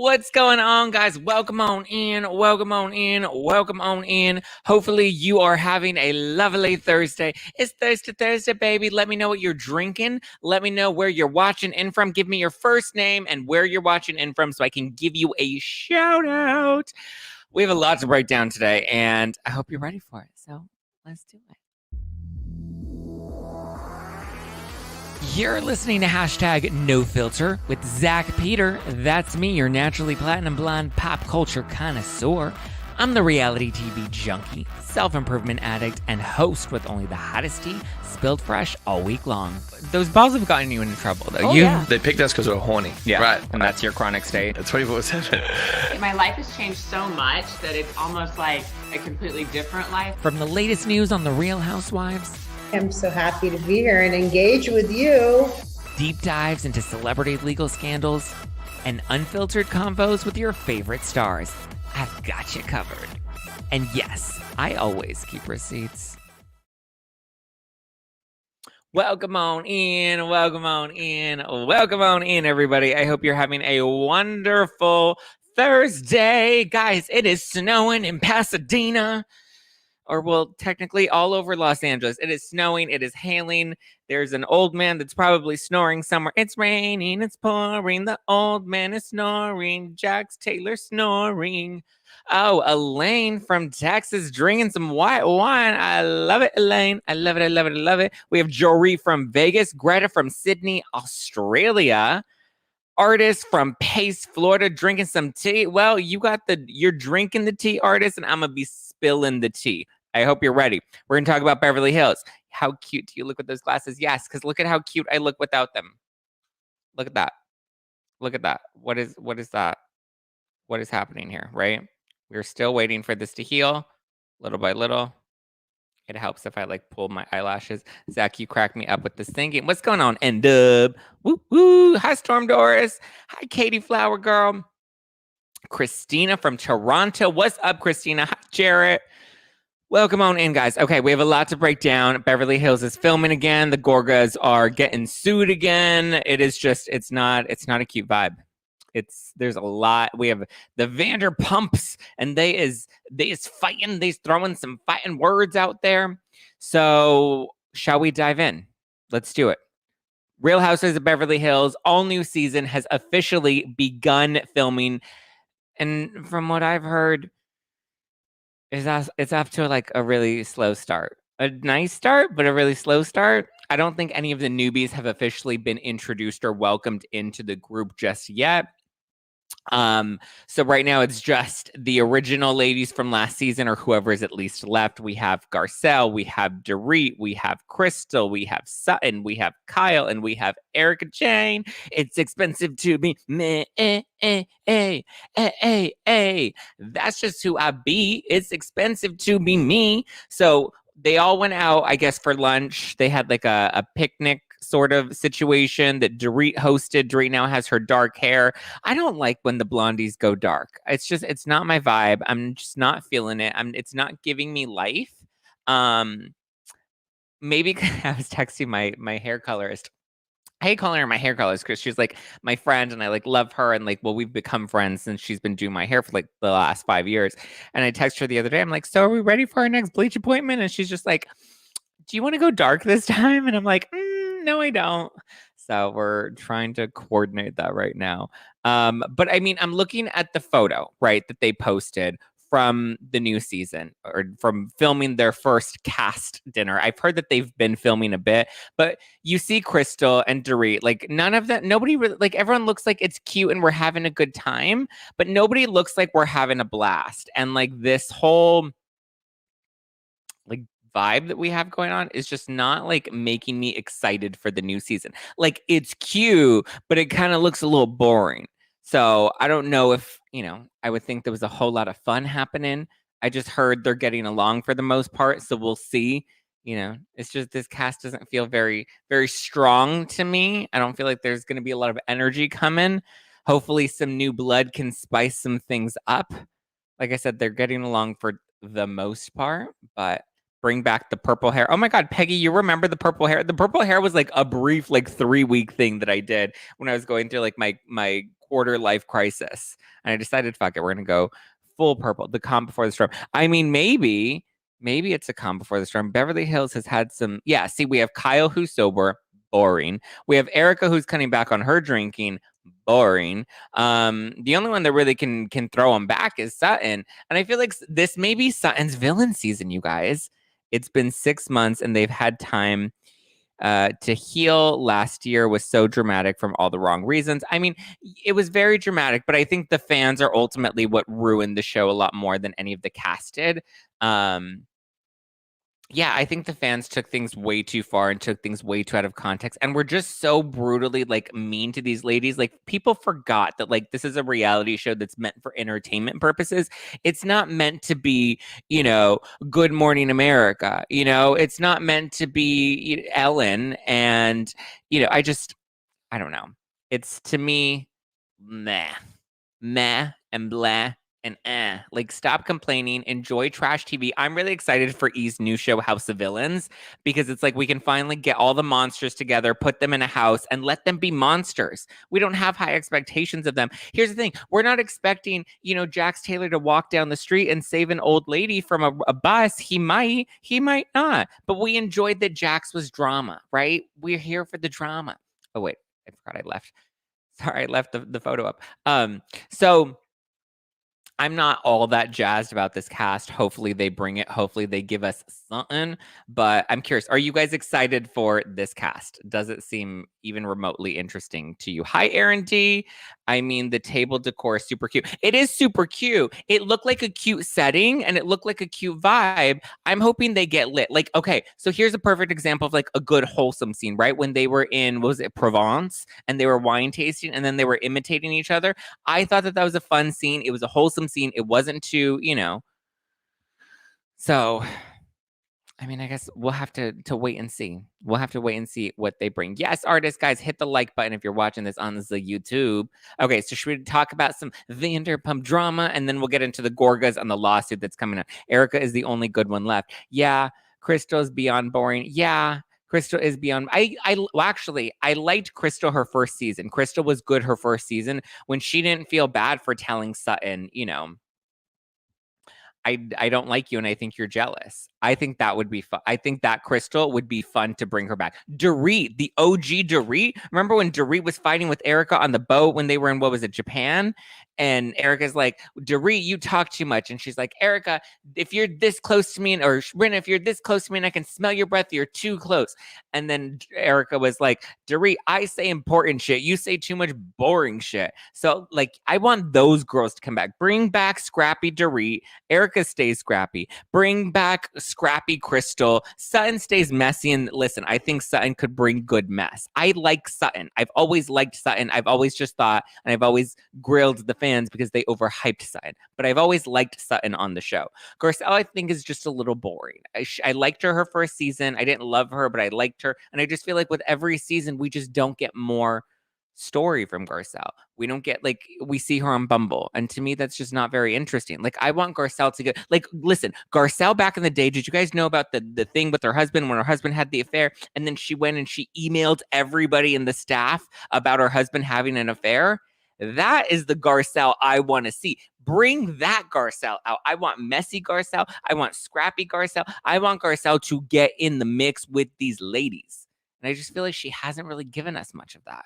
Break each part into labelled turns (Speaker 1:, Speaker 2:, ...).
Speaker 1: What's going on, guys? Welcome on in. Welcome on in. Welcome on in. Hopefully you are having a lovely Thursday. It's Thursday, baby. Let me know what you're drinking. Let me know where you're watching in from. Give me your first name and where you're watching in from so I can give you a shout out. We have a lot to break down today, and I hope you're ready for it. So let's do it. You're listening to hashtag No Filter with Zack Peter. That's me, your naturally platinum blonde pop culture connoisseur. I'm the reality TV junkie, self-improvement addict, and host with only the hottest tea spilled fresh all week long. Those balls have gotten you into trouble, though.
Speaker 2: They picked us because we were horny.
Speaker 1: Yeah,
Speaker 2: right.
Speaker 1: And that's your chronic state.
Speaker 2: That's 24/7.
Speaker 3: My life has changed so much that it's almost like a completely different life.
Speaker 1: From the latest news on the Real Housewives,
Speaker 4: I'm so happy to be here and engage with you.
Speaker 1: deep dives into celebrity legal scandals, and unfiltered convos with your favorite stars, I've got you covered. And yes, I always keep receipts. Welcome on in, welcome on in, welcome on in, everybody. I hope you're having a wonderful Thursday. Guys, it is snowing in Pasadena. Or, well, technically all over Los Angeles. It is snowing. It is hailing. There's an old man that's probably snoring somewhere. It's raining. It's pouring. The old man is snoring. Jax Taylor snoring. Oh, Elaine from Texas drinking some white wine. I love it, Elaine. I love it. I love it. I love it. We have Jory from Vegas. Greta from Sydney, Australia. Artist from Pace, Florida, drinking some tea. Well, you're drinking the tea, artist, and I'm going to be spilling the tea. I hope you're ready. We're going to talk about Beverly Hills. How cute do you look with those glasses? Yes, because look at how cute I look without them. Look at that. Look at that. What is that? What is happening here, right? We're still waiting for this to heal little by little. It helps if I pull my eyelashes. Zach, you crack me up with this thinking. What's going on, N-Dub? Woo woo. Hi, Storm Doris. Hi, Katie Flower Girl. Christina from Toronto. What's up, Christina? Hi, Jarrett. Welcome on in, guys. Okay, we have a lot to break down. Beverly Hills is filming again. The Gorgas are getting sued again. It's not a cute vibe. There's a lot. We have the Vanderpumps, and they is fighting. They's throwing some fighting words out there. So shall we dive in? Let's do it. Real Housewives of Beverly Hills, all new season has officially begun filming. And from what I've heard, it's off to a really slow start. A nice start, but a really slow start. I don't think any of the newbies have officially been introduced or welcomed into the group just yet. So right now it's just the original ladies from last season or whoever is at least left. We have Garcelle, we have Dorit, we have Crystal, we have Sutton, we have Kyle, and we have Erica Jane. It's expensive to be me. That's just who I be. It's expensive to be me. So they all went out, I guess, for lunch. They had a picnic sort of situation that Dorit hosted. Dorit now has her dark hair. I don't like when the blondies go dark. It's not my vibe. I'm just not feeling it. It's not giving me life. Maybe I was texting my hair colorist. I hate calling her my hair colorist because she's my friend and I love her and we've become friends since she's been doing my hair for the last 5 years. And I texted her the other day. I'm like, so are we ready for our next bleach appointment? And she's just like, do you want to go dark this time? And I'm like, no, I don't. So we're trying to coordinate that right now. But I mean, I'm looking at the photo, right, that they posted from the new season or from filming their first cast dinner. I've heard that they've been filming a bit, but you see Crystal and Dorit, none of that, nobody really, everyone looks like it's cute and we're having a good time, but nobody looks like we're having a blast. And this whole vibe that we have going on is just not making me excited for the new season. It's cute, but it kind of looks a little boring. So I don't know if, I would think there was a whole lot of fun happening. I just heard they're getting along for the most part. So we'll see. It's just this cast doesn't feel very, very strong to me. I don't feel like there's going to be a lot of energy coming. Hopefully some new blood can spice some things up. Like I said, they're getting along for the most part, but bring back the purple hair. Oh my God, Peggy, you remember the purple hair? The purple hair was a brief 3-week thing that I did when I was going through my quarter life crisis. And I decided, fuck it, we're going to go full purple, the calm before the storm. I mean, maybe it's a calm before the storm. Beverly Hills has had some, see, we have Kyle who's sober, boring. We have Erica who's cutting back on her drinking, boring. The only one that really can throw him back is Sutton. And I feel like this may be Sutton's villain season, you guys. It's been 6 months and they've had time to heal. Last year was so dramatic from all the wrong reasons. I mean, it was very dramatic, but I think the fans are ultimately what ruined the show a lot more than any of the cast did. I think the fans took things way too far and took things way too out of context. And we're just so brutally like mean to these ladies. Like people forgot that like this is a reality show that's meant for entertainment purposes. It's not meant to be, Good Morning America. It's not meant to be Ellen. And, I don't know. It's to me, meh and blah. And like stop complaining, enjoy trash TV. I'm really excited for E's new show House of Villains because it's like we can finally get all the monsters together, put them in a house and let them be monsters. We don't have high expectations of them. Here's the thing. We're not expecting, Jax Taylor to walk down the street and save an old lady from a bus. He might not. But we enjoyed that Jax was drama, right? We're here for the drama. Oh wait, I forgot I left. Sorry, I left the photo up. So I'm not all that jazzed about this cast. Hopefully they bring it. Hopefully they give us something. But I'm curious. Are you guys excited for this cast? Does it seem even remotely interesting to you? Hi, Aaron D. I mean, the table decor is super cute. It is super cute. It looked like a cute setting and it looked like a cute vibe. I'm hoping they get lit. Like, okay, so here's a perfect example of like a good wholesome scene, right? When they were in, what was it, Provence? And they were wine tasting and then they were imitating each other. I thought that was a fun scene. It was a wholesome scene. It wasn't too, So, I mean, I guess we'll have to wait and see. We'll have to wait and see what they bring. Yes, artists, guys, hit the like button if you're watching this on the YouTube. Okay, so should we talk about some Vanderpump drama? And then we'll get into the Gorgas and the lawsuit that's coming up. Erica is the only good one left. Yeah, Crystal's beyond boring. Yeah, Crystal is beyond. Actually, I liked Crystal her first season. Crystal was good her first season when she didn't feel bad for telling Sutton, I don't like you and I think you're jealous. I think that would be fun. I think that Crystal would be fun to bring her back. Dorit, the OG Dorit. Remember when Dorit was fighting with Erica on the boat when they were in, what was it, Japan? And Erica's like, Dorit, you talk too much. And she's like, Erica, if you're this close to me, or Rin, if you're this close to me and I can smell your breath, you're too close. And then Erica was like, Dorit, I say important shit. You say too much boring shit. So like, I want those girls to come back. Bring back scrappy Dorit. Erica stays scrappy. Bring back scrappy Crystal. Sutton stays messy. And listen, I think Sutton could bring good mess. I like Sutton. I've always liked Sutton. I've always just thought, and I've always grilled the fans because they overhyped Sutton. But I've always liked Sutton on the show. Garcelle, I think, is just a little boring. I liked her first season. I didn't love her, but I liked her. And I just feel like with every season, we just don't get more story from Garcelle. We don't get, like, we see her on Bumble. And to me, that's just not very interesting. Like, I want Garcelle to get, like, listen, Garcelle back in the day, did you guys know about the thing with her husband when her husband had the affair? And then she went and she emailed everybody in the staff about her husband having an affair? That is the Garcelle I want to see. Bring that Garcelle out. I want messy Garcelle. I want scrappy Garcelle. I want Garcelle to get in the mix with these ladies. And I just feel like she hasn't really given us much of that.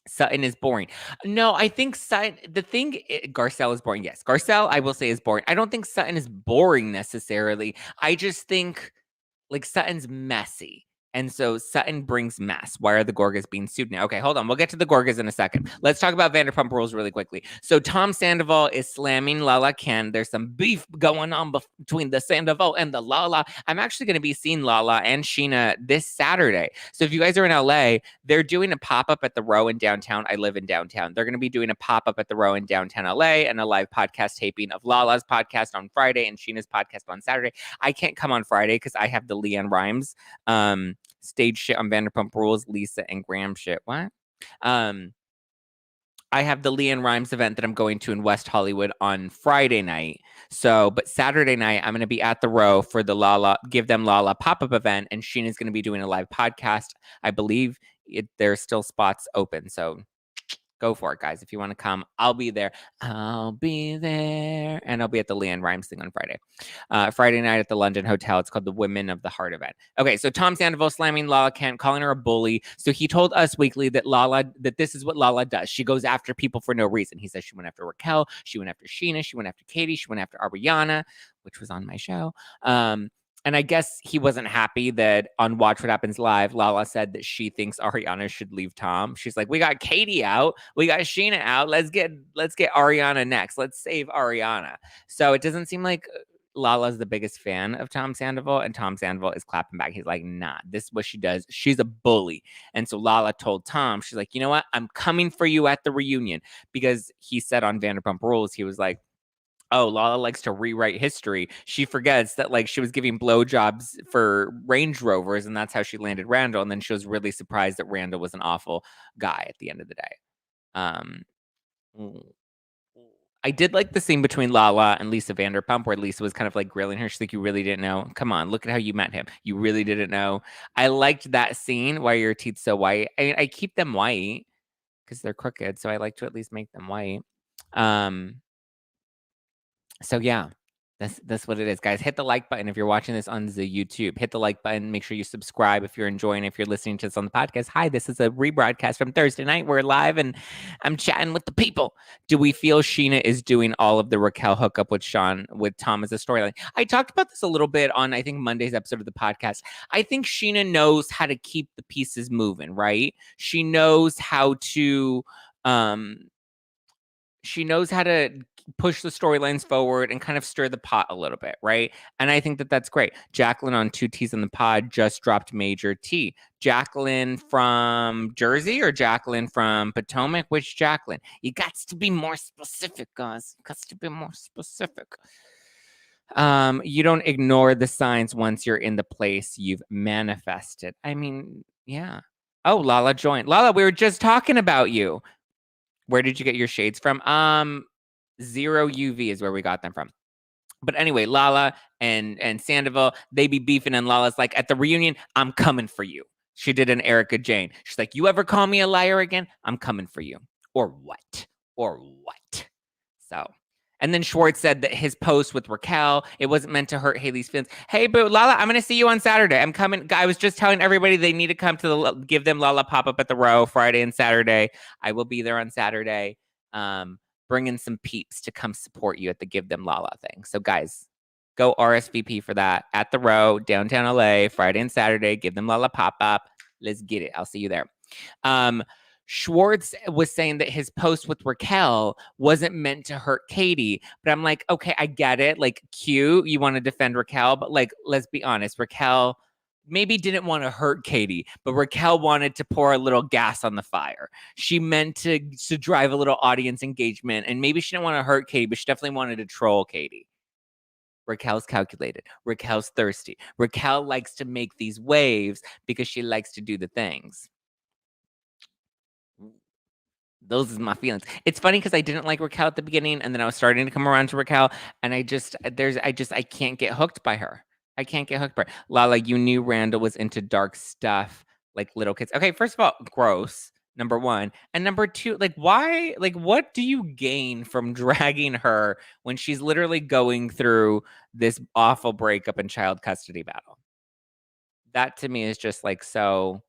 Speaker 1: Sutton is boring. No, I think Sutton, Garcelle is boring. Yes, Garcelle, I will say, is boring. I don't think Sutton is boring necessarily. I just think, like, Sutton's messy. And so Sutton brings mess. Why are the Gorgas being sued now? Okay, hold on. We'll get to the Gorgas in a second. Let's talk about Vanderpump Rules really quickly. So Tom Sandoval is slamming Lala Kent. There's some beef going on between the Sandoval and the Lala. I'm actually going to be seeing Lala and Sheena this Saturday. So if you guys are in LA, they're doing a pop-up at the RHOM in downtown. I live in downtown. They're going to be doing a pop-up at the RHOM in downtown LA and a live podcast taping of Lala's podcast on Friday and Sheena's podcast on Saturday. I can't come on Friday because I have the Leanne Rimes stage shit on Vanderpump Rules, Lisa and Graham shit. What? I have the Leanne Rimes event that I'm going to in West Hollywood on Friday night. So, but Saturday night, I'm going to be at the Row for the Lala, Give Them Lala pop-up event. And Sheena's going to be doing a live podcast. I believe there's still spots open. So Go for it, guys. If you want to come, I'll be there. I'll be there. And I'll be at the Leanne Rimes thing on Friday. Friday night at the London Hotel. It's called the Women of the Heart event. Okay, so Tom Sandoval slamming Lala Kent, calling her a bully. So he told Us Weekly that this is what Lala does. She goes after people for no reason. He says she went after Raquel. She went after Sheena. She went after Katie. She went after Ariana, which was on my show. And I guess he wasn't happy that on Watch What Happens Live, Lala said that she thinks Ariana should leave Tom. She's like, we got Katie out. We got Sheena out. Let's get Ariana next. Let's save Ariana. So it doesn't seem like Lala's the biggest fan of Tom Sandoval, and Tom Sandoval is clapping back. He's like, nah, this is what she does. She's a bully. And so Lala told Tom, she's like, you know what? I'm coming for you at the reunion, because he said on Vanderpump Rules, he was like, oh, Lala likes to rewrite history. She forgets that like she was giving blowjobs for Range Rovers, and that's how she landed Randall. And then she was really surprised that Randall was an awful guy at the end of the day. I did like the scene between Lala and Lisa Vanderpump, where Lisa was kind of like grilling her. She's like, you really didn't know? Come on, look at how you met him. You really didn't know? I liked that scene. Why are your teeth so white? I keep them white because they're crooked, so I like to at least make them white. So yeah, that's what it is, guys. Hit the like button if you're watching this on the YouTube. Hit the like button. Make sure you subscribe if you're enjoying. If you're listening to this on the podcast, hi, this is a rebroadcast from Thursday night. We're live and I'm chatting with the people. Do we feel Sheena is doing all of the Raquel hookup with Tom as a storyline? I talked about this a little bit on, I think, Monday's episode of the podcast. I think Sheena knows how to keep the pieces moving, right? She knows how to push the storylines forward and kind of stir the pot a little bit, right? And I think that that's great. Jacqueline on 2 T's in the pod just dropped major T. Jacqueline from Jersey or Jacqueline from Potomac? Which Jacqueline? You got to be more specific, guys. You got to be more specific. You don't ignore the signs once you're in the place you've manifested. I mean, yeah. Oh, Lala joined. Lala, we were just talking about you. Where did you get your shades from? Zero UV is where we got them from. But anyway, Lala and Sandoval, they be beefing, and Lala's like, at the reunion, I'm coming for you. She did an Erica Jane. She's like, you ever call me a liar again? I'm coming for you. Or what? So, and then Schwartz said that his post with Raquel, it wasn't meant to hurt Haley's feelings. Hey, boo, Lala, I'm going to see you on Saturday. I'm coming. I was just telling everybody they need to come to give them Lala pop-up at the Row Friday and Saturday. I will be there on Saturday. Bringing some peeps to come support you at the Give Them Lala thing. So guys, go RSVP for that at the Row, downtown LA, Friday and Saturday. Give Them Lala pop-up. Let's get it. I'll see you there. Schwartz was saying that his post with Raquel wasn't meant to hurt Katie, but I'm like, okay, I get it. Like, cute, you want to defend Raquel, but like, let's be honest, Raquel maybe didn't want to hurt Katie, but Raquel wanted to pour a little gas on the fire. She meant to drive a little audience engagement, and maybe she didn't want to hurt Katie, but she definitely wanted to troll Katie. Raquel's calculated. Raquel's thirsty. Raquel likes to make these waves because she likes to do the things. Those is my feelings. It's funny because I didn't like Raquel at the beginning, and then I was starting to come around to Raquel, and I can't get hooked by her. I can't get hooked by her. Lala, you knew Randall was into dark stuff like little kids. Okay, first of all, gross. Number one. And number two, like, why? Like, what do you gain from dragging her when she's literally going through this awful breakup and child custody battle? That to me is just like so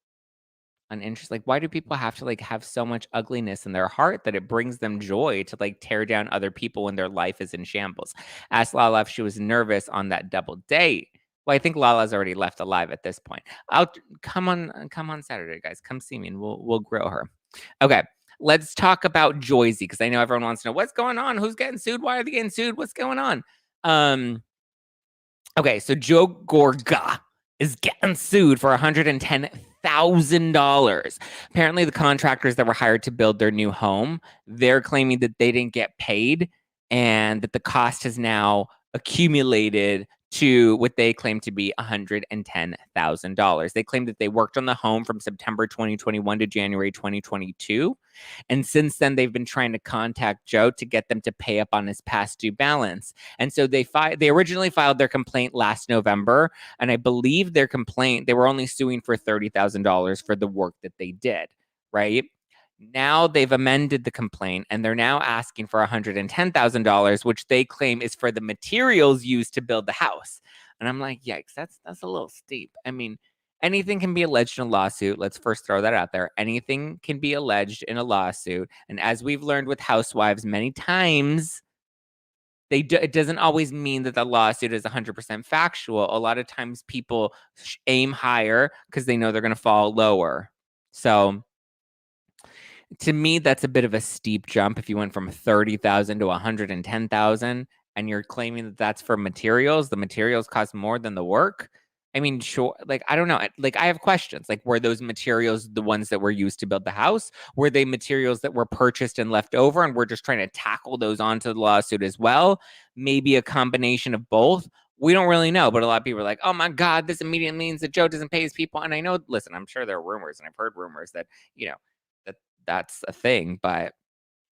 Speaker 1: uninteresting. Like, why do people have to like have so much ugliness in their heart that it brings them joy to like tear down other people when their life is in shambles? Asked Lala if she was nervous on that double date. Well, I think Lala's already left alive at this point. I'll come on Saturday, guys. Come see me and we'll grill her. Okay, let's talk about Joyzy, because I know everyone wants to know what's going on. Who's getting sued? Why are they getting sued? What's going on? Okay, so Joe Gorga is getting sued for $110,000. Apparently, the contractors that were hired to build their new home, they're claiming that they didn't get paid and that the cost has now accumulated to what they claim to be $110,000. They claim that they worked on the home from September 2021 to January 2022. And since then, they've been trying to contact Joe to get them to pay up on his past due balance. And so they originally filed their complaint last November. And I believe their complaint, they were only suing for $30,000 for the work that they did, right? Now they've amended the complaint and they're now asking for $110,000, which they claim is for the materials used to build the house. And I'm like, yikes, that's a little steep. I mean, anything can be alleged in a lawsuit. Let's first throw that out there. Anything can be alleged in a lawsuit. And as we've learned with housewives many times, it doesn't always mean that the lawsuit is 100% factual. A lot of times people aim higher because they know they're going to fall lower. So to me, that's a bit of a steep jump. If you went from 30,000 to 110,000 and you're claiming that that's for materials, the materials cost more than the work. I mean, sure. Like, I don't know. Like, I have questions. Like, were those materials the ones that were used to build the house? Were they materials that were purchased and left over? And we're just trying to tackle those onto the lawsuit as well? Maybe a combination of both. We don't really know, but a lot of people are like, oh my God, this immediately means that Joe doesn't pay his people. And I know, listen, I'm sure there are rumors, and I've heard rumors that, that's a thing, but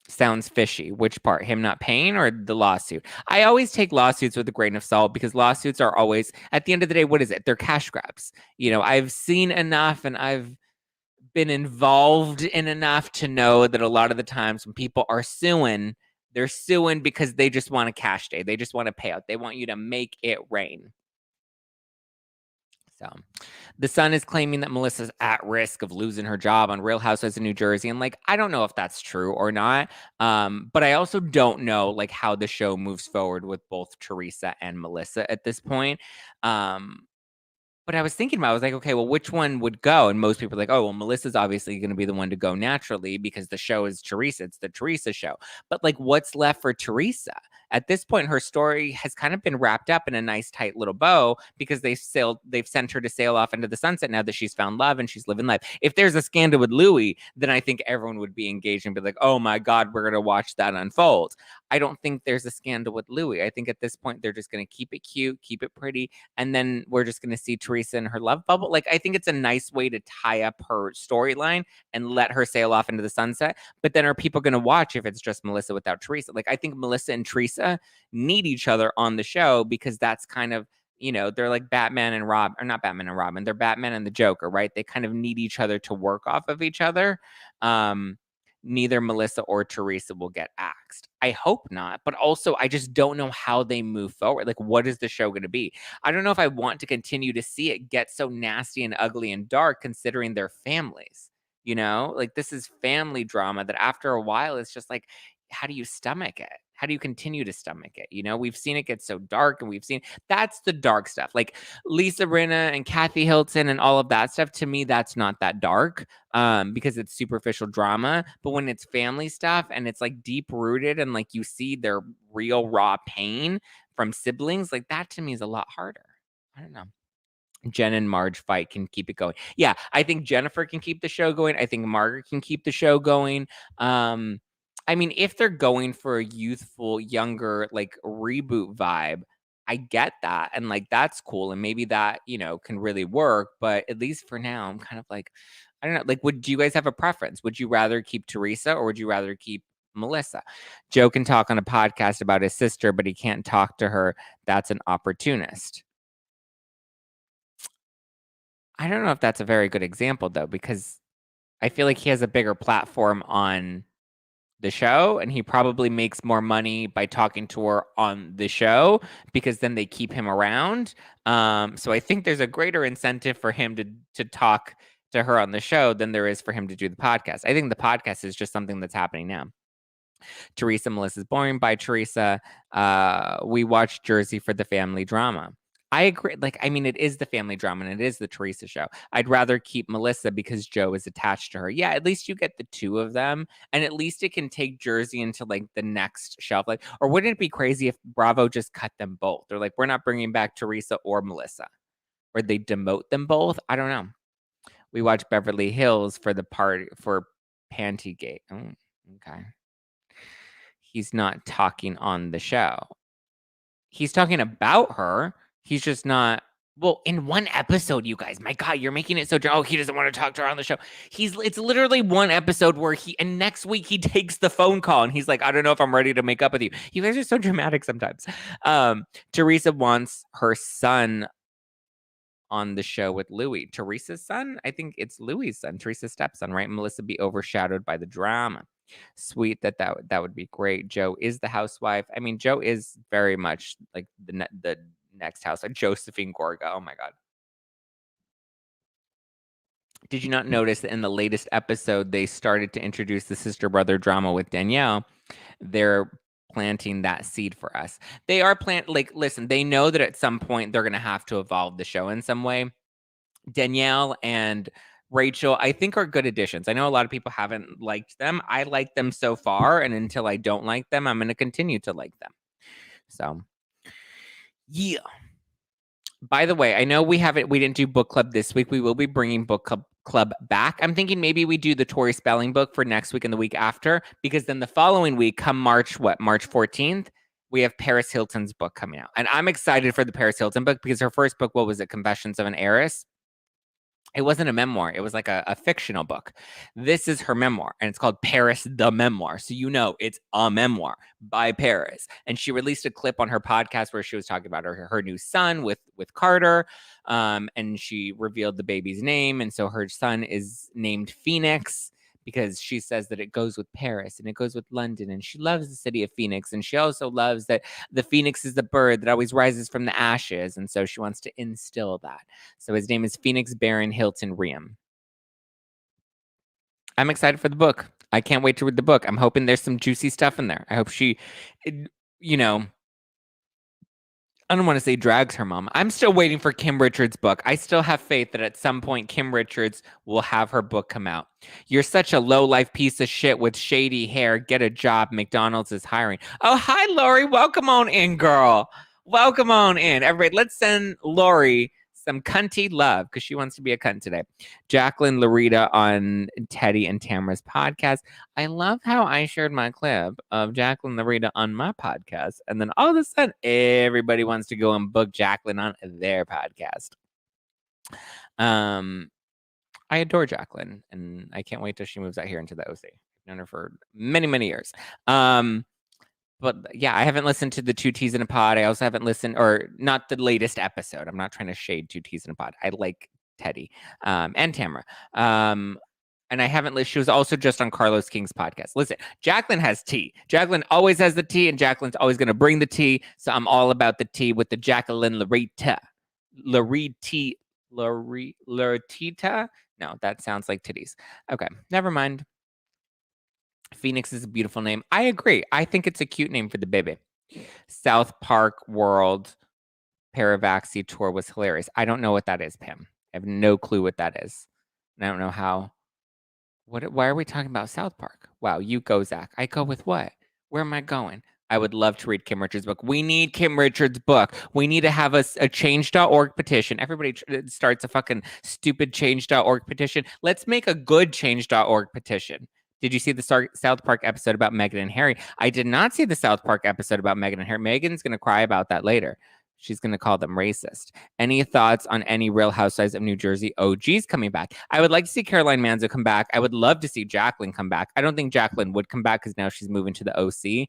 Speaker 1: sounds fishy. Which part? Him not paying or the lawsuit? I always take lawsuits with a grain of salt because lawsuits are always, at the end of the day, what is it? They're cash grabs. I've seen enough and I've been involved in enough to know that a lot of the times when people are suing, they're suing because they just want a cash day. They just want a payout. They want you to make it rain. So the Sun is claiming that Melissa's at risk of losing her job on Real Housewives of New Jersey. And I don't know if that's true or not. But I also don't know how the show moves forward with both Teresa and Melissa at this point. But I was thinking about, I was like, okay, well, which one would go? And most people are like, oh, well, Melissa's obviously going to be the one to go naturally because the show is Teresa. It's the Teresa show. But what's left for Teresa? At this point, her story has kind of been wrapped up in a nice, tight little bow because they've sent her to sail off into the sunset now that she's found love and she's living life. If there's a scandal with Louie, then I think everyone would be engaged and be like, oh my God, we're going to watch that unfold. I don't think there's a scandal with Louie. I think at this point, they're just going to keep it cute, keep it pretty. And then we're just going to see Teresa in her love bubble. I think it's a nice way to tie up her storyline and let her sail off into the sunset. But then are people going to watch if it's just Melissa without Teresa? I think Melissa and Teresa need each other on the show because that's kind of, they're like Batman and Robin, or not Batman and Robin. They're Batman and the Joker, right? They kind of need each other to work off of each other. Neither Melissa or Teresa will get axed. I hope not, but also I just don't know how they move forward. What is the show going to be? I don't know if I want to continue to see it get so nasty and ugly and dark considering their families. This is family drama that after a while, it's just how do you stomach it? How do you continue to stomach it? We've seen it get so dark and that's the dark stuff. Lisa Rinna and Kathy Hilton and all of that stuff, to me, that's not that dark because it's superficial drama. But when it's family stuff and it's deep rooted and you see their real raw pain from siblings, that to me is a lot harder. I don't know. Jen and Marge fight can keep it going. Yeah, I think Jennifer can keep the show going. I think Margaret can keep the show going. I mean, if they're going for a youthful, younger, reboot vibe, I get that. And that's cool. And maybe that, can really work. But at least for now, I'm kind of I don't know. Do you guys have a preference? Would you rather keep Teresa or would you rather keep Melissa? Joe can talk on a podcast about his sister, but he can't talk to her. That's an opportunist. I don't know if that's a very good example, though, because I feel like he has a bigger platform on the show and he probably makes more money by talking to her on the show because then they keep him around. So I think there's a greater incentive for him to talk to her on the show than there is for him to do the podcast. I think the podcast is just something that's happening now. Teresa, Melissa's boring. By Teresa, we watch Jersey for the family drama. I agree. It is the family drama and it is the Teresa show. I'd rather keep Melissa because Joe is attached to her. Yeah, at least you get the two of them. And at least it can take Jersey into the next shelf. Or wouldn't it be crazy if Bravo just cut them both? They're we're not bringing back Teresa or Melissa. Or they demote them both. I don't know. We watch Beverly Hills for the party for Pantygate. Oh, okay. He's not talking on the show. He's talking about her. He's just not. Well, in one episode, you guys, my God, you're making it so. Oh, he doesn't want to talk to her on the show. It's literally one episode where and next week he takes the phone call and he's like, I don't know if I'm ready to make up with you. You guys are so dramatic sometimes. Teresa wants her son on the show with Louie. Teresa's son? I think it's Louie's son, Teresa's stepson, right? Melissa be overshadowed by the drama. Sweet that would be great. Joe is the housewife. I mean, Joe is very much like the next house, like Josephine Gorga. Oh my God. Did you not notice that in the latest episode, they started to introduce the sister-brother drama with Danielle? They're planting that seed for us. They are listen, they know that at some point they're going to have to evolve the show in some way. Danielle and Rachel, I think, are good additions. I know a lot of people haven't liked them. I like them so far, and until I don't like them, I'm going to continue to like them. So, yeah. By the way, I know we didn't do book club this week. We will be bringing book club back. I'm thinking maybe we do the Tori Spelling book for next week and the week after, because then the following week, come March 14th, we have Paris Hilton's book coming out. And I'm excited for the Paris Hilton book because her first book, what was it? Confessions of an Heiress. It wasn't a memoir. It was like a fictional book. This is her memoir, and it's called Paris the Memoir. So you know it's a memoir by Paris. And she released a clip on her podcast where she was talking about her new son with Carter, and she revealed the baby's name. And so her son is named Phoenix because she says that it goes with Paris and it goes with London, and she loves the city of Phoenix, and she also loves that the phoenix is the bird that always rises from the ashes, and so she wants to instill that. So his name is Phoenix Baron Hilton Riem. I'm excited for the book. I can't wait to read the book. I'm hoping there's some juicy stuff in there. I hope she, I don't want to say drags her mom. I'm still waiting for Kim Richards' book. I still have faith that at some point Kim Richards will have her book come out. You're such a low-life piece of shit with shady hair. Get a job. McDonald's is hiring. Oh, hi, Lori. Welcome on in, girl. Welcome on in. Everybody, let's send Lori some cunty love because she wants to be a cunt today. Jacqueline Larita on Teddy and Tamara's podcast. I love how I shared my clip of Jacqueline Larita on my podcast, and then all of a sudden everybody wants to go and book Jacqueline on their podcast. I adore Jacqueline, and I can't wait till she moves out here into the OC. I've known her for many, many years. But yeah, I haven't listened to the Two Teas in a Pod. I also haven't listened, or not the latest episode. I'm not trying to shade Two Teas in a Pod. I like Teddy and Tamara. And I haven't listened. She was also just on Carlos King's podcast. Listen, Jacqueline has tea. Jacqueline always has the tea, and Jacqueline's always going to bring the tea. So I'm all about the tea with the Jacqueline Larita. Laritita? No, that sounds like titties. Okay, never mind. Phoenix is a beautiful name. I agree. I think it's a cute name for the baby. South Park World Paravaxi tour was hilarious. I don't know what that is, Pam. I have no clue what that is. And I don't know how. Why are we talking about South Park? Wow, you go, Zach. I go with what? Where am I going? I would love to read Kim Richards' book. We need Kim Richards' book. We need to have a change.org petition. Everybody starts a fucking stupid change.org petition. Let's make a good change.org petition. Did you see the South Park episode about Meghan and Harry? I did not see the South Park episode about Meghan and Harry. Meghan's going to cry about that later. She's going to call them racist. Any thoughts on any Real Housewives of New Jersey OGs coming back? I would like to see Caroline Manzo come back. I would love to see Jacqueline come back. I don't think Jacqueline would come back because now she's moving to the OC.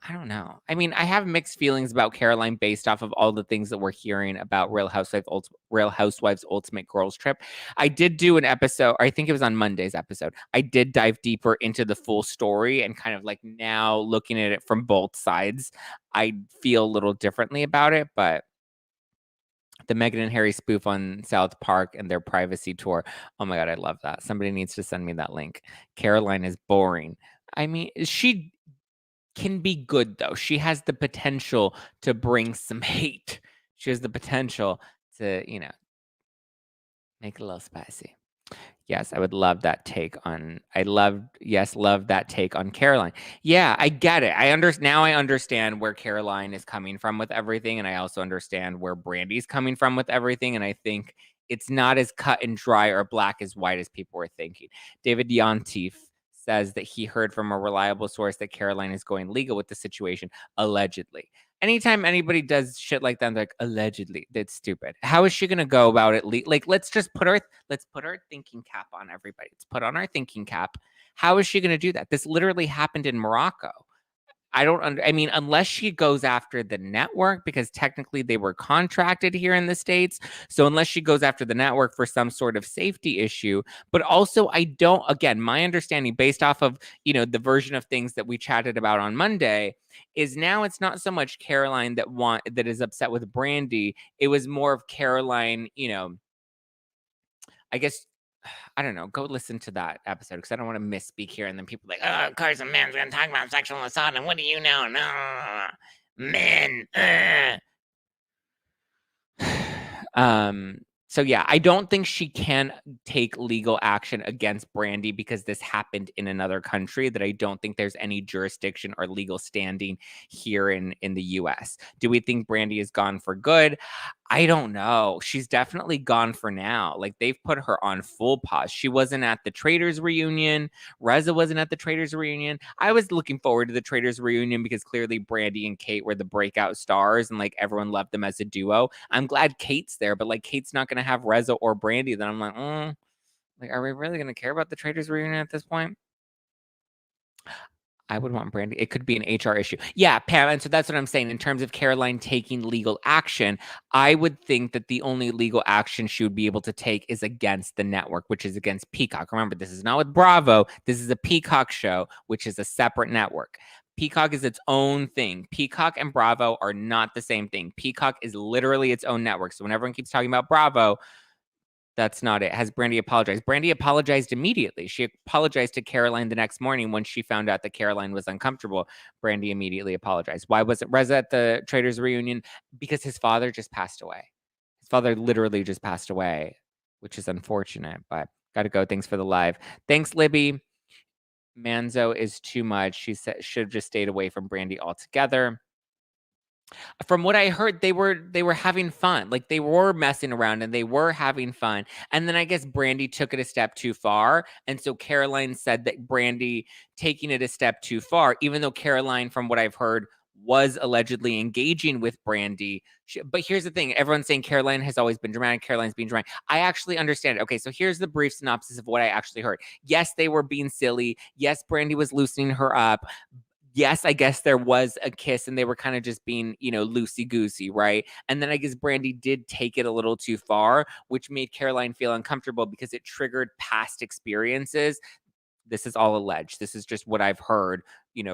Speaker 1: I don't know. I mean, I have mixed feelings about Caroline based off of all the things that we're hearing about Real Housewives Ultimate Girls Trip. I did do an episode, or I think it was on Monday's episode. I did dive deeper into the full story and kind of like now looking at it from both sides, I feel a little differently about it, but the Meghan and Harry spoof on South Park and their privacy tour. Oh my God, I love that. Somebody needs to send me that link. Caroline is boring. I mean, she can be good though. She has the potential to bring some hate. She has the potential to, make it a little spicy. Yes, I would love that take on. Love that take on Caroline. Yeah, I get it. Now I understand where Caroline is coming from with everything, and I also understand where Brandi's coming from with everything. And I think it's not as cut and dry or black as white as people were thinking. David Yontif says that he heard from a reliable source that Caroline is going legal with the situation, allegedly. Anytime anybody does shit like that, they're like, allegedly. That's stupid. How is she going to go about it? Let's put our thinking cap on, everybody. Let's put on our thinking cap. How is she going to do that? This literally happened in Morocco. I mean, unless she goes after the network, because technically they were contracted here in the States. So unless she goes after the network for some sort of safety issue, but also again, my understanding based off of, the version of things that we chatted about on Monday is now it's not so much Caroline that is upset with Brandi. It was more of Caroline, I guess, I don't know. Go listen to that episode because I don't want to misspeak here. And then people like, oh, Carson Man's going to talk about sexual assault. And what do you know? No, men. So yeah, I don't think she can take legal action against Brandi because this happened in another country that I don't think there's any jurisdiction or legal standing here in the US. Do we think Brandi is gone for good? I don't know. She's definitely gone for now. Like they've put her on full pause. She wasn't at the Traders reunion. Reza wasn't at the Traders reunion. I was looking forward to the Traders reunion because clearly Brandi and Kate were the breakout stars and like everyone loved them as a duo. I'm glad Kate's there, but like Kate's not going to have Reza or Brandi. Then I'm like, are we really going to care about the Traders reunion at this point? I would want Brandi. It could be an HR issue. Yeah, Pam. And so that's what I'm saying. In terms of Caroline taking legal action, I would think that the only legal action she would be able to take is against the network, which is against Peacock. Remember, this is not with Bravo. This is a Peacock show, which is a separate network. Peacock is its own thing. Peacock and Bravo are not the same thing. Peacock is literally its own network. So when everyone keeps talking about Bravo, that's not it. Has Brandi apologized? Brandi apologized immediately. She apologized to Caroline the next morning when she found out that Caroline was uncomfortable. Brandi immediately apologized. Why wasn't Reza at the Traders reunion? Because his father just passed away. His father literally just passed away, which is unfortunate, but got to go. Thanks for the live. Thanks, Libby. Manzo is too much. She said should have just stayed away from Brandi altogether. From what I heard, they were having fun. Like they were messing around and they were having fun. And then I guess Brandi took it a step too far. And so Caroline said that Brandi taking it a step too far, even though Caroline, from what I've heard, was allegedly engaging with Brandi. But here's the thing. Everyone's saying Caroline has always been dramatic. Caroline's being dramatic. I actually understand it. Okay, so here's the brief synopsis of what I actually heard. Yes, they were being silly. Yes, Brandi was loosening her up. Yes, I guess there was a kiss and they were kind of just being, loosey-goosey, right? And then I guess Brandi did take it a little too far, which made Caroline feel uncomfortable because it triggered past experiences. This is all alleged. This is just what I've heard,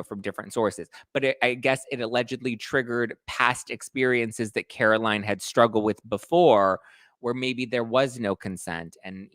Speaker 1: from different sources. But I guess it allegedly triggered past experiences that Caroline had struggled with before, where maybe there was no consent and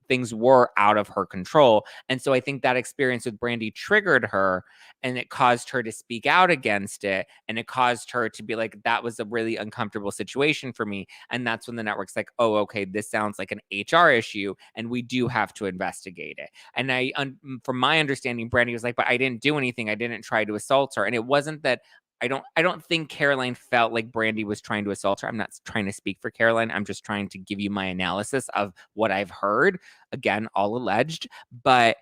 Speaker 1: things were out of her control. And so I think that experience with Brandi triggered her and it caused her to speak out against it, and it caused her to be like, that was a really uncomfortable situation for me. And that's when the network's like, oh, okay, this sounds like an HR issue and we do have to investigate it. And from my understanding, Brandi was like, but I didn't do anything. I didn't try to assault her. And it wasn't that I don't think Caroline felt like Brandi was trying to assault her. I'm not trying to speak for Caroline. I'm just trying to give you my analysis of what I've heard. Again, all alleged. But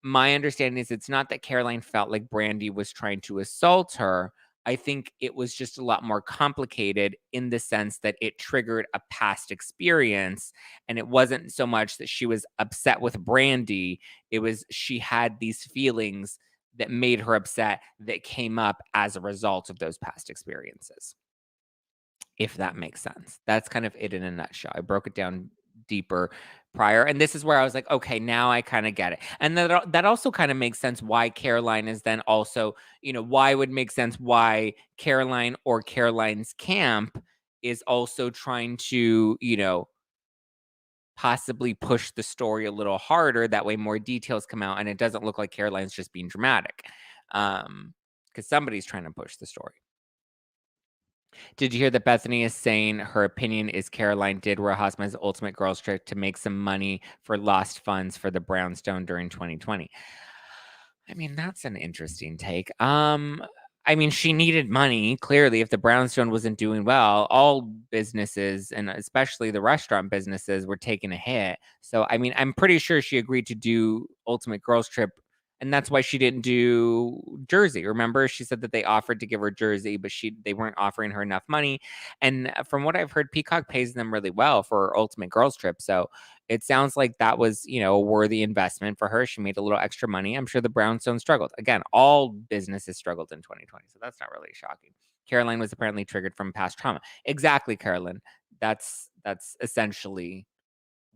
Speaker 1: my understanding is it's not that Caroline felt like Brandi was trying to assault her. I think it was just a lot more complicated in the sense that it triggered a past experience. And it wasn't so much that she was upset with Brandi. It was she had these feelings that made her upset that came up as a result of those past experiences. If that makes sense. That's kind of it in a nutshell. I broke it down deeper prior. And this is where I was like, okay, now I kind of get it. And that also kind of makes sense why Caroline is then also, why would make sense why Caroline or Caroline's camp is also trying to, possibly push the story a little harder. That way more details come out and it doesn't look like Caroline's just being dramatic. Because somebody's trying to push the story. Did you hear that Bethany is saying her opinion is Caroline did Royal Housewives Ultimate Girls Trip to make some money for lost funds for the Brownstone during 2020? I mean, that's an interesting take. I mean, she needed money. Clearly, if the Brownstone wasn't doing well, all businesses, and especially the restaurant businesses, were taking a hit. So, I mean, I'm pretty sure she agreed to do Ultimate Girls Trip And that's why she didn't do Jersey. Remember, she said that they offered to give her Jersey, but they weren't offering her enough money. And from what I've heard, Peacock pays them really well for Ultimate Girls Trip. So it sounds like that was, a worthy investment for her. She made a little extra money. I'm sure the Brownstones struggled. Again, all businesses struggled in 2020. So that's not really shocking. Caroline was apparently triggered from past trauma. Exactly, Carolyn. That's essentially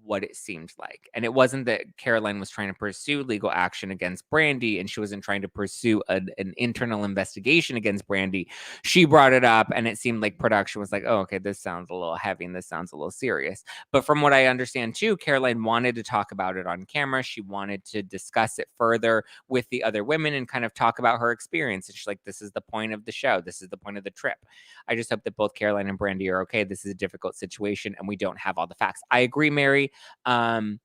Speaker 1: what it seemed like. And it wasn't that Caroline was trying to pursue legal action against Brandi, and she wasn't trying to pursue an internal investigation against Brandi. She brought it up, and it seemed like production was like, oh, okay, this sounds a little heavy and this sounds a little serious. But from what I understand too, Caroline wanted to talk about it on camera. She wanted to discuss it further with the other women and kind of talk about her experience. And she's like, this is the point of the show. This is the point of the trip. I just hope that both Caroline and Brandi are okay. This is a difficult situation, and we don't have all the facts. I agree, Mary. And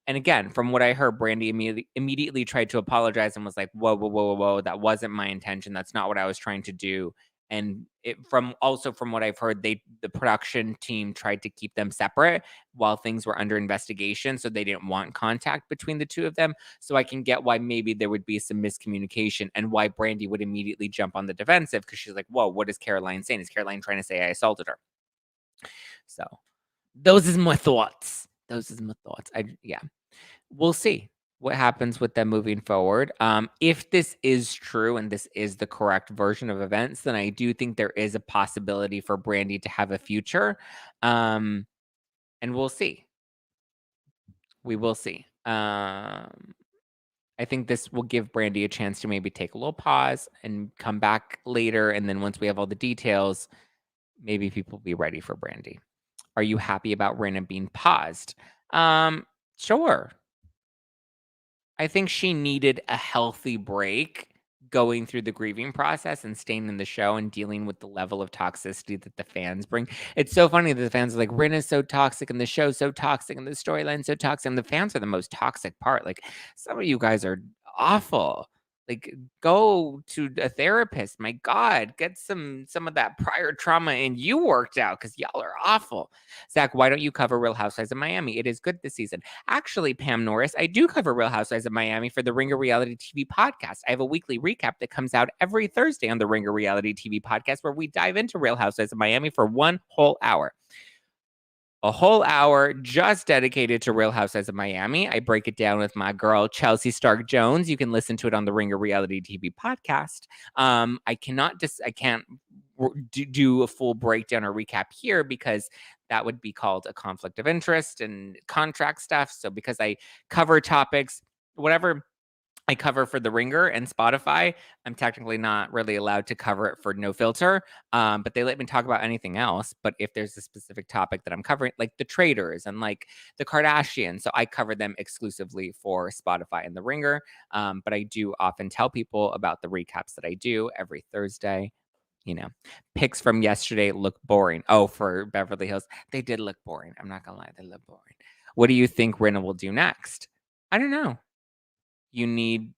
Speaker 1: again, from what I heard, Brandi immediately tried to apologize and was like, whoa, whoa, whoa, whoa, whoa, that wasn't my intention. That's not what I was trying to do. And from what I've heard, the production team tried to keep them separate while things were under investigation. So they didn't want contact between the two of them. So I can get why maybe there would be some miscommunication and why Brandi would immediately jump on the defensive, because she's like, whoa, what is Caroline saying? Is Caroline trying to say I assaulted her? So those is my thoughts. We'll see what happens with them moving forward. If this is true and this is the correct version of events, then I do think there is a possibility for Brandi to have a future. And we'll see. We will see. I think this will give Brandi a chance to maybe take a little pause and come back later. And then once we have all the details, maybe people will be ready for Brandi. Are you happy about Rinna being paused? Sure. I think she needed a healthy break going through the grieving process and staying in the show and dealing with the level of toxicity that the fans bring. It's so funny that the fans are like, Rinna's so toxic and the show's so toxic and the storyline's so toxic. And the fans are the most toxic part. Like, some of you guys are awful. Like, go to a therapist. My God, get some of that prior trauma and you worked out, because y'all are awful. Zach, why don't you cover Real Housewives of Miami? It is good this season. Actually, Pam Norris, I do cover Real Housewives of Miami for the Ringer Reality TV podcast. I have a weekly recap that comes out every Thursday on the Ringer Reality TV podcast, where we dive into Real Housewives of Miami for 1 whole hour. A whole hour just dedicated to Real Housewives of Miami. I break it down with my girl, Chelsea Stark Jones. You can listen to it on the Ringer Reality TV podcast. I can't do a full breakdown or recap here, because that would be called a conflict of interest and contract stuff. So because I cover topics, whatever I cover for the Ringer and Spotify, I'm technically not really allowed to cover it for No Filter, but they let me talk about anything else. But if there's a specific topic that I'm covering, like the traders and like the Kardashians, so I cover them exclusively for Spotify and the Ringer. But I do often tell people about the recaps that I do every Thursday. Picks from yesterday look boring. Oh, for Beverly Hills, they did look boring. I'm not gonna lie, they look boring. What do you think Rinna will do next? I don't know. You need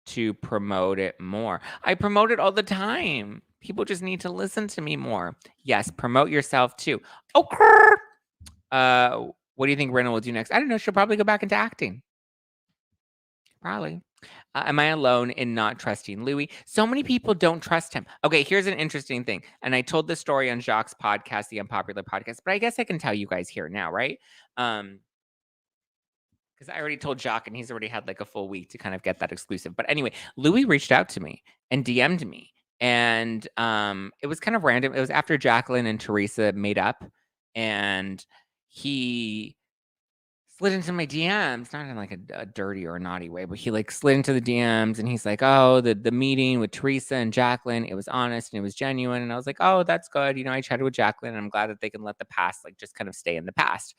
Speaker 1: to promote it more. I promote it all the time. People just need to listen to me more. Yes, promote yourself too. Okay. What do you think Rinna will do next? I don't know. She'll probably go back into acting. Probably. Am I alone in not trusting Louie? So many people don't trust him. Okay, here's an interesting thing. And I told this story on Jacques' podcast, the Unpopular Podcast, but I guess I can tell you guys here now, right? Because I already told Jacques, and he's already had like a full week to kind of get that exclusive. But anyway, Louie reached out to me and DM'd me. And it was kind of random. It was after Jacqueline and Teresa made up. And he slid into my DMs, not in like a dirty or a naughty way, but he like slid into the DMs and he's like, oh, the meeting with Teresa and Jacqueline, it was honest and it was genuine. And I was like, oh, that's good. I chatted with Jacqueline and I'm glad that they can let the past like just kind of stay in the past.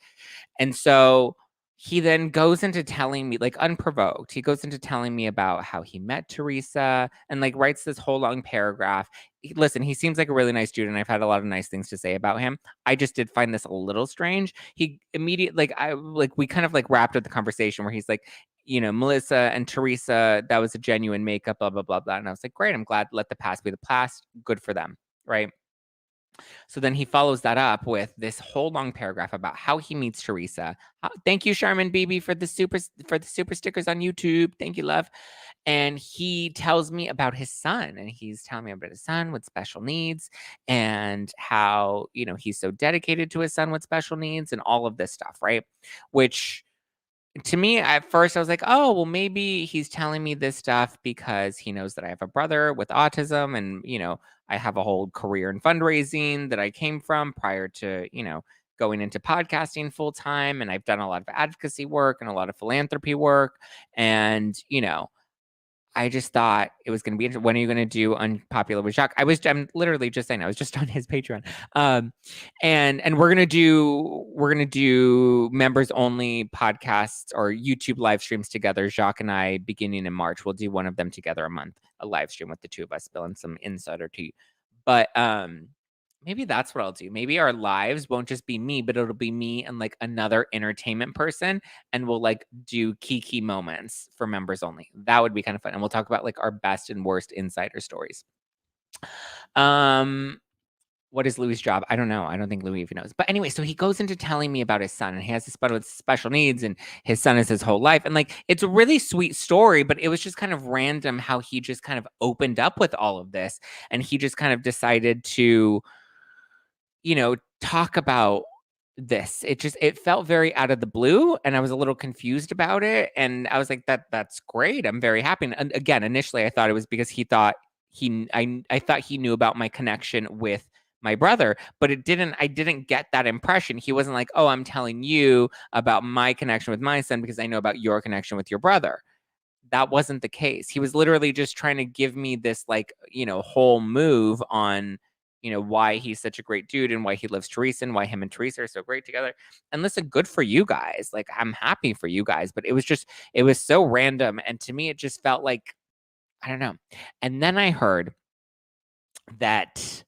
Speaker 1: And so he then goes into telling me, like unprovoked, he goes into telling me about how he met Teresa and like writes this whole long paragraph. Listen, he seems like a really nice dude and I've had a lot of nice things to say about him. I just did find this a little strange. He immediately, we kind of like wrapped up the conversation where he's like, Melissa and Teresa, that was a genuine makeup, blah, blah, blah, blah. And I was like, great, I'm glad, let the past be the past. Good for them, right? So then he follows that up with this whole long paragraph about how he meets Teresa. Thank you, Charmin BB, for the super stickers on YouTube. Thank you, love. And he tells me about his son, and he's telling me about his son with special needs and how, you know, he's so dedicated to his son with special needs and all of this stuff, right? Which to me, at first, I was like, oh, well, maybe he's telling me this stuff because he knows that I have a brother with autism and, you know, I have a whole career in fundraising that I came from prior to, you know, going into podcasting full time. And I've done a lot of advocacy work and a lot of philanthropy work. And, you know, I just thought it was going to be interesting. When are you going to do Unpopular with Jacques? I'm literally just saying, I was just on his Patreon. And we're going to do members only podcasts or YouTube live streams together. Jacques and I, beginning in March, we'll do one of them together a month, a live stream with the two of us, spilling some insider tea. But, maybe that's what I'll do. Maybe our lives won't just be me, but it'll be me and like another entertainment person. And we'll like do key moments for members only. That would be kind of fun. And we'll talk about like our best and worst insider stories. What is Louie's job? I don't know. I don't think Louie even knows. But anyway, so he goes into telling me about his son, and he has this son with special needs, and his son is his whole life. And like, it's a really sweet story, but it was just kind of random how he just kind of opened up with all of this. And he just kind of decided to, you know, talk about this. It felt very out of the blue, and I was a little confused about it. And I was like, that's great. I'm very happy. And again, initially I thought it was because he thought I thought he knew about my connection with my brother, but I didn't get that impression. He wasn't like, oh, I'm telling you about my connection with my son because I know about your connection with your brother. That wasn't the case. He was literally just trying to give me this like, you know, whole move on, you know, why he's such a great dude and why he loves Teresa and why him and Teresa are so great together. And listen, good for you guys. Like, I'm happy for you guys, but it was so random. And to me, it just felt like, I don't know. And then I heard that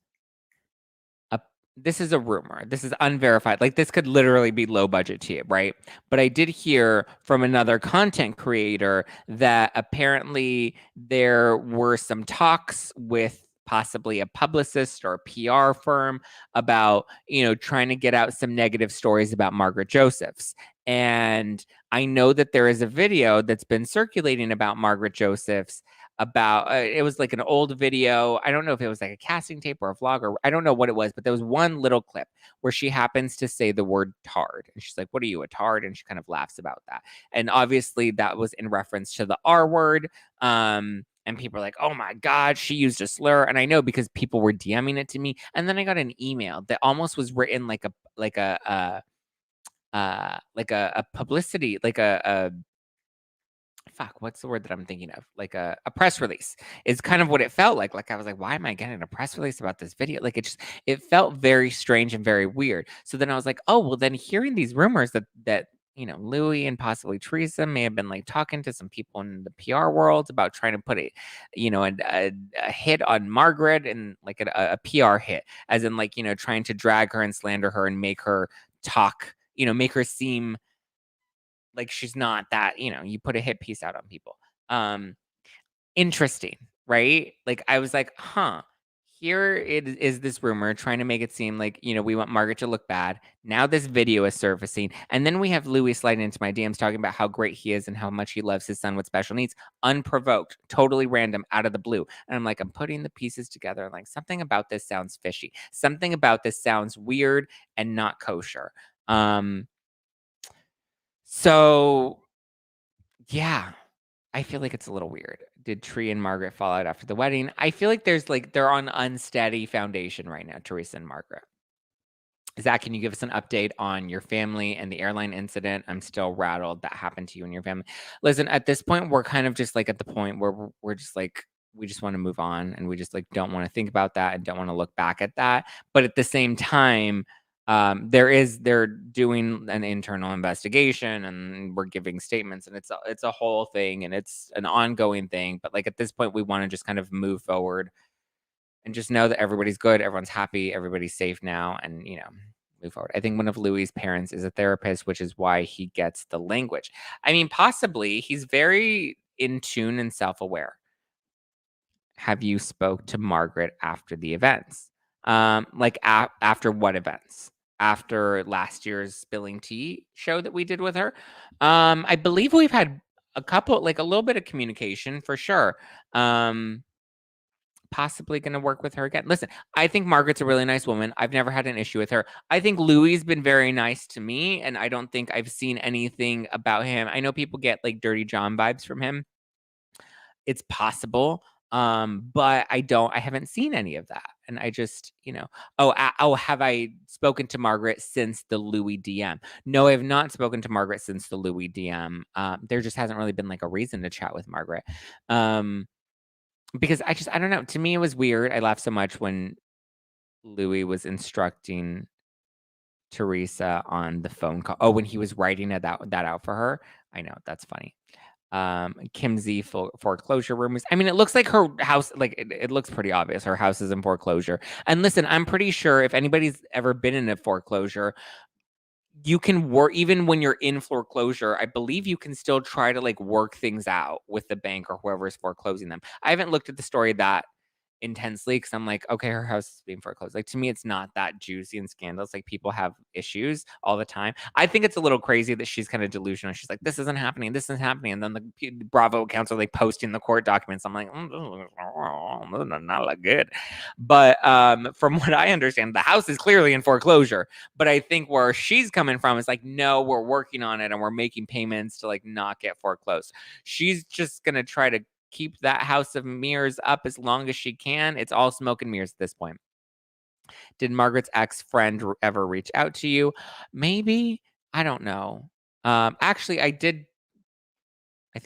Speaker 1: this is a rumor. This is unverified. Like, this could literally be low budget tea, right? But I did hear from another content creator that apparently there were some talks with possibly a publicist or a PR firm about, you know, trying to get out some negative stories about Margaret Josephs. And I know that there is a video that's been circulating about Margaret Josephs about it was like an old video. I don't know if it was like a casting tape or a vlog or I don't know what it was, but there was one little clip where she happens to say the word tard. And she's like, what are you, a tard? And she kind of laughs about that. And obviously that was in reference to the R word. And people are like, oh my God, she used a slur. And I know because people were DMing it to me. And then I got an email that almost was written like a publicity, like a fuck, what's the word that I'm thinking of? Like a press release is kind of what it felt like. Like I was like, why am I getting a press release about this video? Like it felt very strange and very weird. So then I was like, oh, well then hearing these rumors that, you know, Louie and possibly Teresa may have been like talking to some people in the PR world about trying to put a hit on Margaret and like a PR hit, as in like, you know, trying to drag her and slander her and make her talk, you know, make her seem like she's not that, you know, you put a hit piece out on people. Interesting, right? Like I was like, huh, here it is this rumor trying to make it seem like, you know, we want Margaret to look bad. Now this video is surfacing. And then we have Louie sliding into my DMs talking about how great he is and how much he loves his son with special needs, unprovoked, totally random, out of the blue. And I'm like, I'm putting the pieces together. Like something about this sounds fishy. Something about this sounds weird and not kosher. So, yeah, I feel like it's a little weird. Did Tree and Margaret fall out after the wedding? I feel like they're on unsteady foundation right now, Teresa and Margaret. Zack, can you give us an update on your family and the airline incident? I'm still rattled that happened to you and your family. Listen, at this point, we're kind of just like at the point where we're just like, we just want to move on and we just like don't want to think about that and don't want to look back at that. But at the same time, they're doing an internal investigation and we're giving statements and it's a whole thing and it's an ongoing thing. But like at this point, we want to just kind of move forward and just know that everybody's good, everyone's happy, everybody's safe now, and you know, move forward. I think one of Louie's parents is a therapist, which is why he gets the language. I mean, possibly he's very in tune and self-aware. Have you spoke to Margaret after the events? Like after what events? After last year's Spilling Tea show that we did with her. I believe we've had a little bit of communication for sure. Possibly going to work with her again. Listen, I think Margaret's a really nice woman. I've never had an issue with her. I think Louie's been very nice to me, and I don't think I've seen anything about him. I know people get like Dirty John vibes from him. It's possible. But I haven't seen any of that. And I just, have I spoken to Margaret since the Louie DM? No, I have not spoken to Margaret since the Louie DM. There just hasn't really been like a reason to chat with Margaret. Because I don't know. To me, it was weird. I laughed so much when Louie was instructing Teresa on the phone call. Oh, when he was writing that out for her. I know, that's funny. Kim Z foreclosure rumors. I mean, it looks like her house, like it looks pretty obvious. Her house is in foreclosure. And listen, I'm pretty sure if anybody's ever been in a foreclosure, you can work even when you're in foreclosure. I believe you can still try to like work things out with the bank or whoever is foreclosing them. I haven't looked at the story that intensely because I'm like, okay, her house is being foreclosed. Like to me, it's not that juicy and scandalous. Like people have issues all the time. I think it's a little crazy that she's kind of delusional. She's like, this isn't happening. This isn't happening. And then the Bravo accounts are like posting the court documents. I'm like, this does not look good. But from what I understand, the house is clearly in foreclosure. But I think where she's coming from is like, no, we're working on it and we're making payments to like not get foreclosed. She's just gonna try to keep that house of mirrors up as long as she can. It's all smoke and mirrors at this point. Did Margaret's ex-friend ever reach out to you? Maybe. I don't know. Actually, I think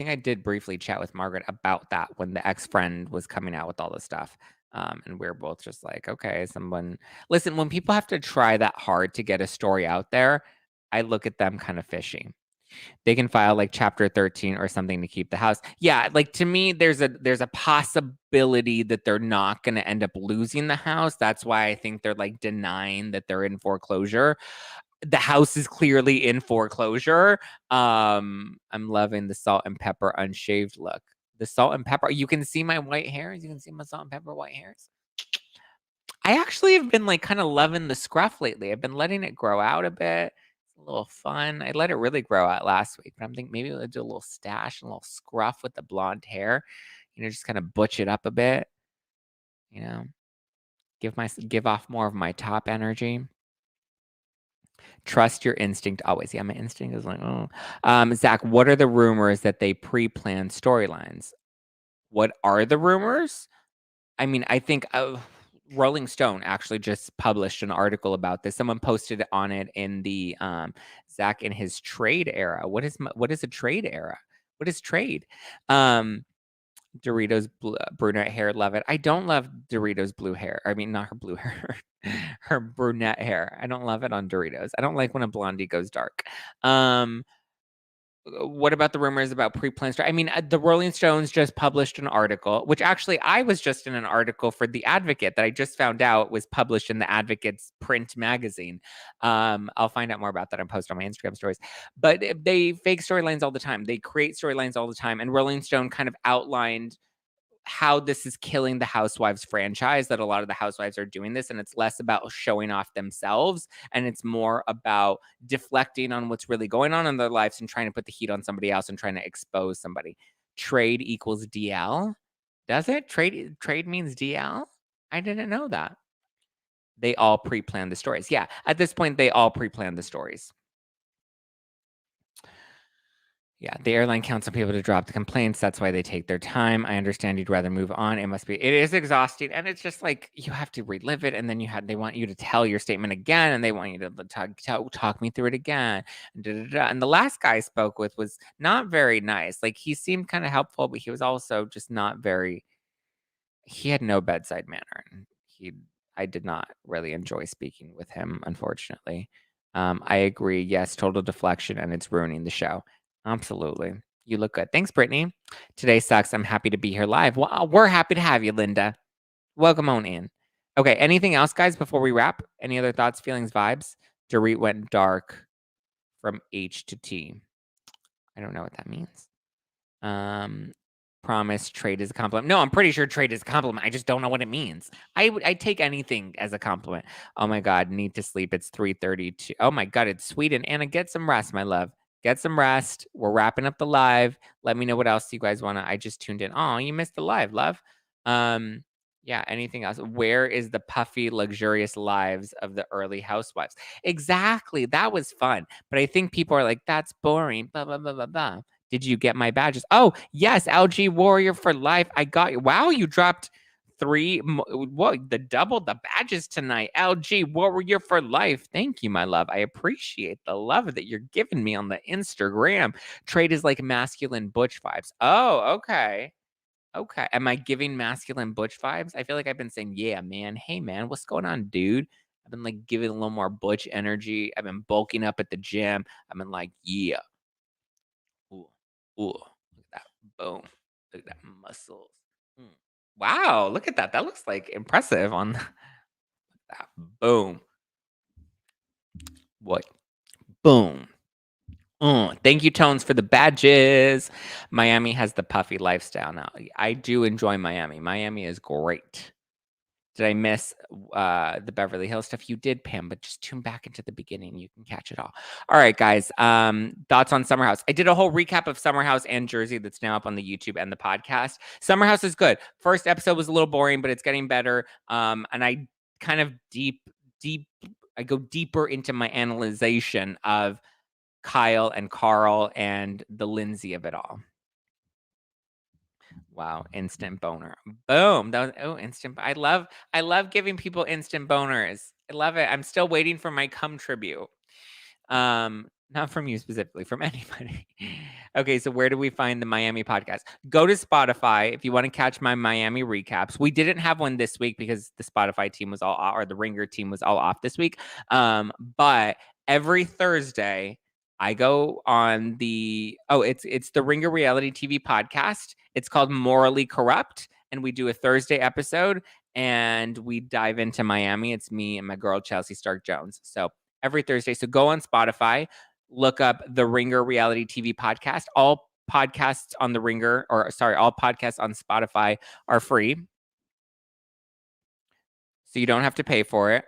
Speaker 1: I did briefly chat with Margaret about that when the ex-friend was coming out with all this stuff. And we were both just like, okay, listen, when people have to try that hard to get a story out there, I look at them kind of fishy. They can file like chapter 13 or something to keep the house. Yeah, like to me, there's a possibility that they're not going to end up losing the house. That's why I think they're like denying that they're in foreclosure. The house is clearly in foreclosure. I'm loving the salt and pepper unshaved look. The salt and pepper. You can see my white hairs. You can see my salt and pepper white hairs. I actually have been like kind of loving the scruff lately. I've been letting it grow out a bit. A little fun. I let it really grow out last week, but I'm thinking maybe I'll do a little stash, a little scruff with the blonde hair. Just kind of butch it up a bit. Give off more of my top energy. Trust your instinct always. Yeah, my instinct is like, oh. Zach, what are the rumors that they pre-planned storylines? What are the rumors? I mean, I think Rolling Stone actually just published an article about this. Someone posted on it in the Zack in his trade era. What is a trade era? What is trade? Doritos brunette hair, love it. I don't love Doritos blue hair. I mean, not her blue hair, her brunette hair. I don't love it on Doritos. I don't like when a blondie goes dark. What about the rumors about pre-planned story? I mean, the Rolling Stones just published an article, which actually I was just in an article for The Advocate that I just found out was published in The Advocate's print magazine. I'll find out more about that and post on my Instagram stories. But they fake storylines all the time. They create storylines all the time. And Rolling Stone kind of outlined how this is killing the Housewives franchise, that a lot of the Housewives are doing this, and it's less about showing off themselves and it's more about deflecting on what's really going on in their lives and trying to put the heat on somebody else and trying to expose somebody. Trade equals DL? Does it? Trade means DL? I didn't know that. They all pre-planned the stories. Yeah, at this point, they all pre-planned the stories. Yeah, the airline counts on people to drop the complaints. That's why they take their time. I understand you'd rather move on. It is exhausting. And it's just like, you have to relive it. And then they want you to tell your statement again. And they want you to talk me through it again. And the last guy I spoke with was not very nice. Like he seemed kind of helpful, but he was also just not very, he had no bedside manner. I did not really enjoy speaking with him, unfortunately. I agree. Yes, total deflection and it's ruining the show. Absolutely. You look good. Thanks, Brittany. Today sucks. I'm happy to be here live. Well, we're happy to have you, Linda. Welcome on in. Okay, anything else, guys, before we wrap? Any other thoughts, feelings, vibes? Dorit went dark from H to T. I don't know what that means. promise trade is a compliment. No, I'm pretty sure trade is a compliment. I just don't know what it means. I take anything as a compliment. Oh my God, need to sleep. It's 3:32. Oh my God, it's Sweden. Anna, get some rest, my love. Get some rest. We're wrapping up the live. Let me know what else you guys want to. I just tuned in. Oh, you missed the live, love. Yeah, anything else? Where is the puffy, luxurious lives of the early housewives? Exactly. That was fun. But I think people are like, that's boring. Blah, blah, blah, blah, blah. Did you get my badges? Oh, yes. LG Warrior for life. I got you. Wow, you dropped 3. What? The double the badges tonight. LG Warrior for life. Thank you, my love. I appreciate the love that you're giving me on the Instagram. Trade is like masculine butch vibes. Oh, okay. Okay. Am I giving masculine butch vibes? I feel like I've been saying, yeah, man. Hey, man, what's going on, dude? I've been like giving a little more butch energy. I've been bulking up at the gym. I've been like, yeah. Ooh, ooh. Look at that. Boom. Look at that muscles. Wow. Look at that. That looks like impressive on that. Boom. What? Boom. Thank you, Tones, for the badges. Miami has the puffy lifestyle now. I do enjoy Miami. Miami is great. Did I miss the Beverly Hills stuff? You did, Pam, but just tune back into the beginning. You can catch it all. All right, guys. Thoughts on Summer House. I did a whole recap of Summer House and Jersey that's now up on the YouTube and the podcast. Summer House is good. First episode was a little boring, but it's getting better. And I kind of I go deeper into my analyzation of Kyle and Carl and the Lindsay of it all. Wow, instant boner. Boom. That was instant. I love giving people instant boners. I love it. I'm still waiting for my cum tribute. Not from you specifically, from anybody. Okay, so where do we find the Miami podcast? Go to Spotify if you want to catch my Miami recaps. We didn't have one this week because the Spotify team was all or the Ringer team was all off this week. But every Thursday I go on it's the Ringer Reality TV podcast. It's called Morally Corrupt, and we do a Thursday episode, and we dive into Miami. It's me and my girl Chelsea Stark Jones. So every Thursday. So go on Spotify, look up the Ringer Reality TV podcast. All podcasts on the Ringer, all podcasts on Spotify are free, so you don't have to pay for it.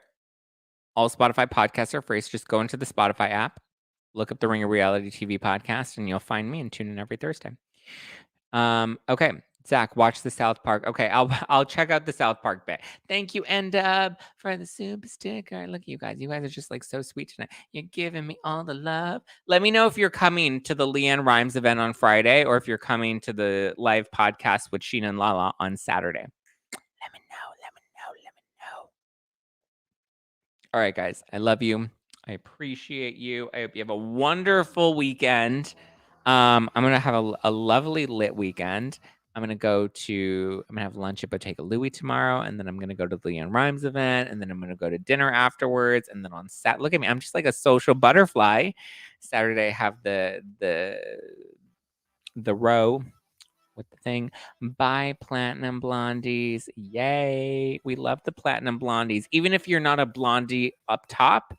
Speaker 1: All Spotify podcasts are free. So just go into the Spotify app, look up the Ringer Reality TV podcast, and you'll find me and tune in every Thursday. Okay, Zach, watch the South Park. Okay, I'll check out the South Park bit. Thank you, N-Dub, for the super sticker. Look at you guys. You guys are just like so sweet tonight. You're giving me all the love. Let me know if you're coming to the Leanne Rhymes event on Friday, or if you're coming to the live podcast with Sheena and Lala on Saturday. Let me know. All right, guys. I love you. I appreciate you. I hope you have a wonderful weekend. I'm gonna have a lovely lit weekend. I'm gonna have lunch at Bottega Louie tomorrow, and then I'm gonna go to the Leanne Rhymes event, and then I'm gonna go to dinner afterwards, and then on look at me, I'm just like a social butterfly. Saturday I have the row with the thing. Bye, Platinum Blondies. Yay. We love the Platinum Blondies. Even if you're not a blondie up top,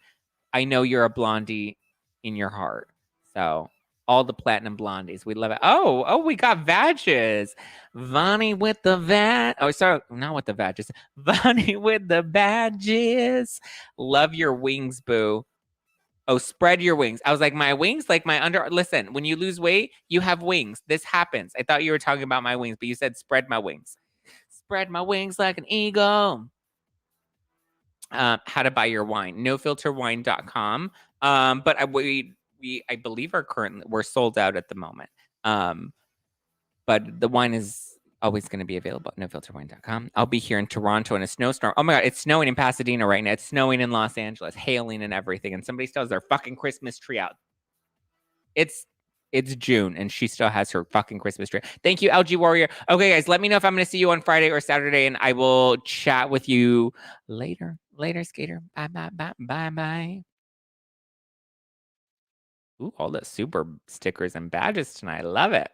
Speaker 1: I know you're a blondie in your heart. So all the Platinum Blondies. We love it. Oh, we got badges. Vonnie with the Oh, sorry. Not with the badges. Vonnie with the badges. Love your wings, boo. Oh, spread your wings. I was like, my wings, like my Listen, when you lose weight, you have wings. This happens. I thought you were talking about my wings, but you said spread my wings. Spread my wings like an eagle. How to buy your wine. Nofilterwine.com. But I believe we're sold out at the moment. But the wine is always going to be available at nofilterwine.com. I'll be here in Toronto in a snowstorm. Oh my God, it's snowing in Pasadena right now. It's snowing in Los Angeles, hailing and everything. And somebody still has their fucking Christmas tree out. It's June and she still has her fucking Christmas tree. Thank you, LG Warrior. Okay, guys, let me know if I'm going to see you on Friday or Saturday, and I will chat with you later. Later, skater. Bye, bye, bye, bye, bye. Ooh, all the super stickers and badges tonight. I love it.